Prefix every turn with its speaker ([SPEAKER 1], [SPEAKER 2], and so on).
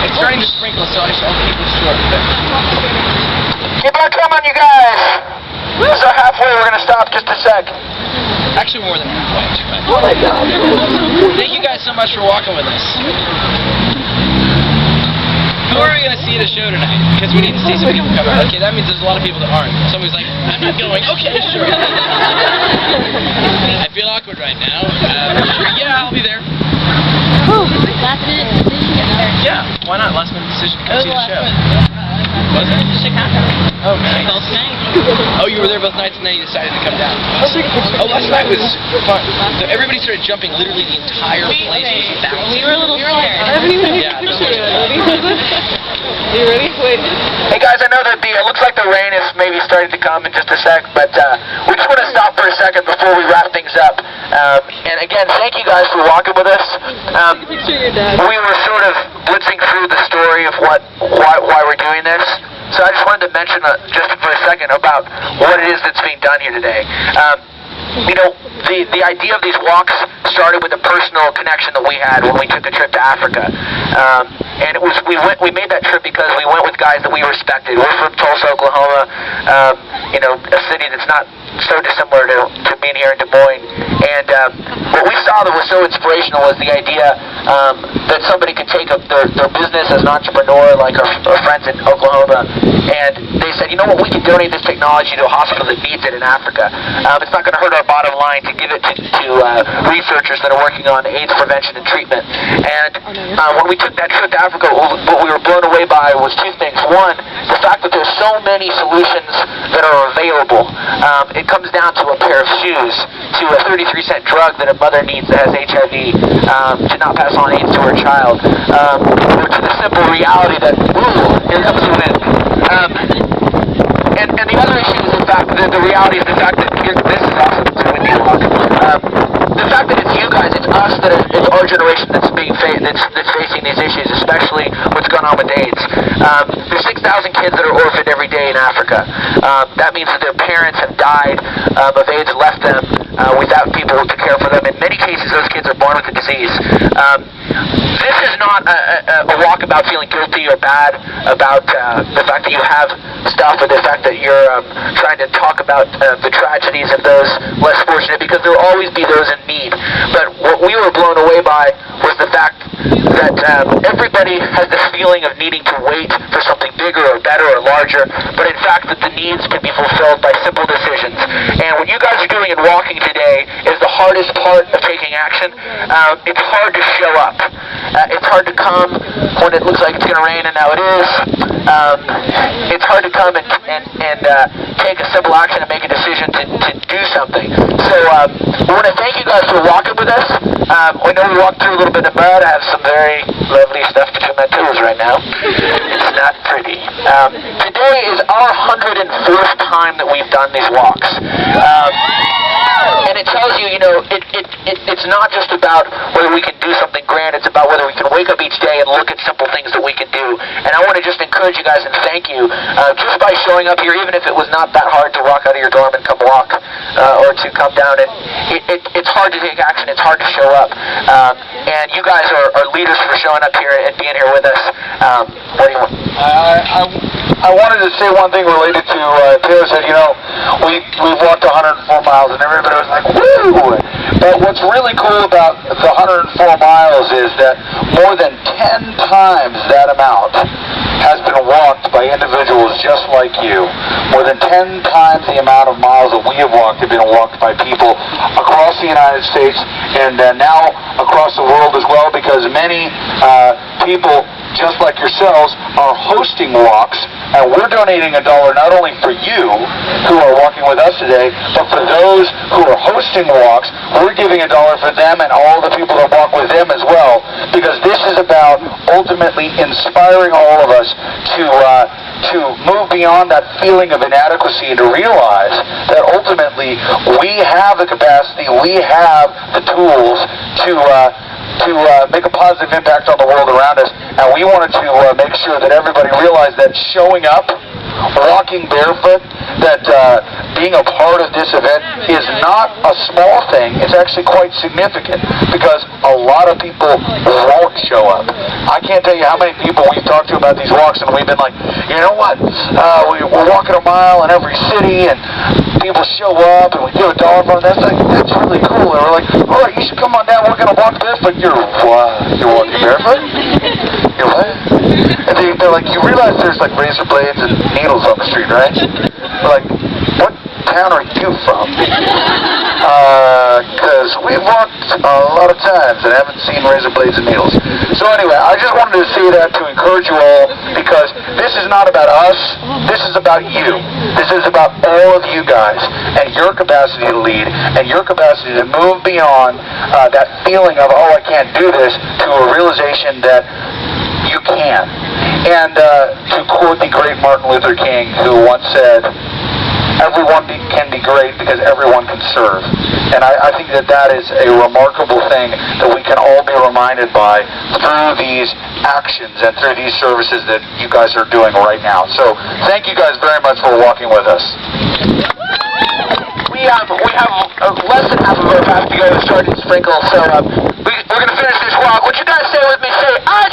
[SPEAKER 1] It's starting to sprinkle, so I'll keep it short. But...
[SPEAKER 2] Keep on coming, you guys! So halfway, we're going to stop just a sec.
[SPEAKER 1] Actually, more than halfway.
[SPEAKER 2] Oh my God.
[SPEAKER 1] Thank you guys so much for walking with us. Who are we going to see at the show tonight? Because we need to see some people come out. Okay, that means there's a lot of people that aren't. Somebody's like, I'm not going. Okay, sure. I feel awkward right now. Yeah, I'll be there.
[SPEAKER 3] Last minute decision.
[SPEAKER 1] Yeah, why not? Last minute decision. Come see the show. Was it?
[SPEAKER 3] Chicago.
[SPEAKER 1] Oh, nice.
[SPEAKER 3] Both nights.
[SPEAKER 1] Oh, you were there both nights and then you decided to come down. Oh, last night was fun. So everybody started jumping. Literally the entire place was bouncing.
[SPEAKER 3] We were a little scared.
[SPEAKER 4] I haven't even taken a picture yet. Are you ready? Wait.
[SPEAKER 2] Hey guys, I know that it looks like the rain is maybe starting to come in just a sec, but we just want to stop for a second before we wrap things up. And again, thank you guys for walking with us.
[SPEAKER 4] Picture your dad.
[SPEAKER 2] We were sort of blitzing through the story of why we're doing this. So I just wanted to mention just for a second about what it is that's being done here today. You know, the idea of these walks started with a personal connection that we had when we took a trip to Africa. And it was we made that trip because we went with guys that we respected. We're from Tulsa, Oklahoma, you know, a city that's not so dissimilar to being here in Des Moines. And what we saw that was so inspirational was the idea that somebody could take up their business as an entrepreneur, like our friends in Oklahoma, and they said, you know what, we can donate this technology to a hospital that needs it in Africa. It's not going to hurt our bottom line to give it to researchers that are working on AIDS prevention and treatment. And when we took that trip to Africa, what we were blown away by was two things. One, the fact that there's so many solutions that are available. It comes down to a pair of shoes, to a 33-cent drug that a mother needs that has HIV to not pass on AIDS to her child, or to the simple reality that, ooh, here comes the wind. And the other issue is the fact that the reality is the fact that this is awesome. It's a windy walk. The fact that it's you guys, it's us, it's our generation that's facing these issues, especially what's going on with AIDS. There's 6,000 kids that are orphaned every day in Africa. That means that their parents have died of AIDS, left them without people to care for them. In many cases, those kids are born with the disease. This is not a walk about feeling guilty or bad about the fact that you have stuff, or the fact that you're trying to talk about the tragedies of those less fortunate, because there will always be those in need. But what we were blown away by was the fact that everybody has this feeling of needing to wait for something bigger or better or larger, but in fact that the needs can be fulfilled by simple decisions. And what you guys are doing in walking today is the hardest part of taking action. It's hard to show up. It's hard to come when it looks like it's going to rain, and now it is. It's hard to come and take a simple action and make a decision to do something. So we want to thank you guys for walking with us. We know we walked through a little bit of mud. I have some very lovely stuff between my toes right now. It's not pretty. Today is our 104th time that we've done these walks. And it tells you, you know, it's not just about whether we can do something grand, it's about whether we can wake up each day and look at simple things that we can do. And I want to just encourage you guys and thank you just by showing up here, even if it was not that hard to walk out of your dorm and come walk, or to come down. And it's hard to take action, it's hard to show up. And you guys are leaders for showing up here and being here with us. What do you want?
[SPEAKER 5] I wanted to say one thing related to Taylor said, you know, we've walked 104 miles and everybody was like, woo! But what's really cool about the 104 miles is that more than 10 times that amount has been walked by individuals just like you. More than 10 times the amount of miles that we have walked have been walked by people across the United States and now across the world as well, because many people just like yourselves are hosting walks, and we're donating $1 not only for you who are walking with us today, but for those who are hosting walks. We're giving $1 for them and all the people that walk with them as well, because this is about ultimately inspiring all of us to move beyond that feeling of inadequacy and to realize that ultimately we have the capacity, we have the tools to make a positive impact on the world around us. And we wanted to make sure that everybody realized that showing up, walking barefoot, that being a part of this event is not a small thing. It's actually quite significant, because a lot of people won't show up. I can't tell you how many people we've talked to about these walks, and we've been like, you know what, we're walking a mile in every city, and people show up, and we give $1 for them. That's really cool. And we're like, all right, you should come on down. We're going to walk this, but you're walking barefoot? You're what? And they're like, you realize there's like razor blades and needles on the street, right? We're like, what town are you from? Because we've walked a lot of times and haven't seen razor blades and needles. So anyway, I just wanted to say that to encourage you all, because this is not about us. This is about you. This is about all of you guys and your capacity to lead and your capacity to move beyond that feeling of, oh, I can't do this, to a realization that you can. And to quote the great Martin Luther King, who once said, everyone can be great because everyone can serve. And I think that is a remarkable thing that we can all be reminded by through these actions and through these services that you guys are doing right now. So thank you guys very much for walking with us.
[SPEAKER 2] We have less than half of our path to go to Sergeant Sprinkle, so we're going to finish this walk. Would you guys say with me, say, I